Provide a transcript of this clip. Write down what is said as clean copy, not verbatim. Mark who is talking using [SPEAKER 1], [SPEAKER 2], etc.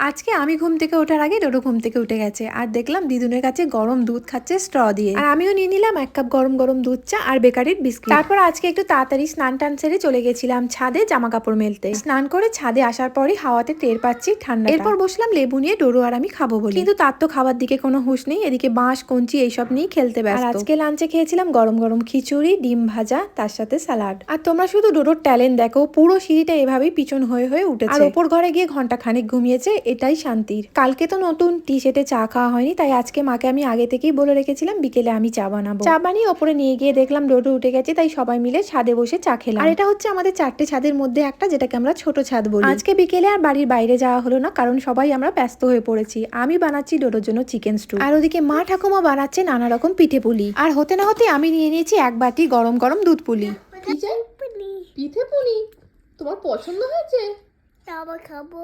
[SPEAKER 1] আজকে আমি ঘুম থেকে ওঠার আগে ডোডো ঘুম থেকে উঠে গেছে আর দেখলাম দিদুনের কাছে গরম দুধ খাচ্ছে স্ট্র দিয়ে। আর আমিও নিয়ে নিলাম 1 কাপ গরম গরম দুধ চা আর বেকারির বিস্কিট। তারপর আজকে একটু তাড়াতাড়ি স্নান টান সেরে চলে গেছিলাম ছাদে জামা কাপড় মেলতে। স্নান করে ছাদে আসার পরই হাওয়াতে টের পাচ্ছি ঠান্ডা। এরপর বসলাম লেবু নিয়ে ডোডো আর আমি খাবো বলে, কিন্তু তার তো খাবার দিকে কোনো হুঁশ নেই। এদিকে বাঁশ কঞ্চি এইসব নিয়ে খেলতে ব্যস্ত। আর আজকে লাঞ্চে খেয়েছিলাম গরম গরম খিচুড়ি, ডিম ভাজা, তার সাথে স্যালাড। আর তোমরা শুধু ডোডোর ট্যালেন্ট দেখো, পুরো সিঁড়িটা এভাবেই পিছন হয়ে হয়ে উঠেছে আর ওপর ঘরে গিয়ে ঘন্টা খানিক ঘুমিয়েছে, এটাই শান্তির। কালকে তো নতুন টি শার্টে চা খাওয়া হয়নি, তাই আজকে মাকে আমি আগে থেকেই বলে রেখেছিলাম বিকেলে আমি চা বানাবো। চা বানিয়ে ওপরে নিয়ে গিয়ে দেখলাম ডোডো উঠে গেছে, তাই সবাই মিলে ছাদে বসে চা খেলাম। আর এটা হচ্ছে আমাদের 4টে ছাদের মধ্যে একটা, যেটাকে আমরা ছোট ছাদ বলি। আজকে বিকেলে আর বাড়ির বাইরে যাওয়া হলো না, কারণ সবাই আমরা ব্যস্ত হয়ে পড়েছি। আমি বানাচ্ছি ডোডোর জন্য চিকেন স্টু, আর ওদিকে মা ঠাকুমা বানাচ্ছে নানা রকম পিঠে পুলি। আর হতে না হতে আমি নিয়ে নিয়েছি 1 বাটি গরম গরম দুধ পুলি।
[SPEAKER 2] পিঠে পুলি তোমার পছন্দ হয়েছে?
[SPEAKER 3] খাবো।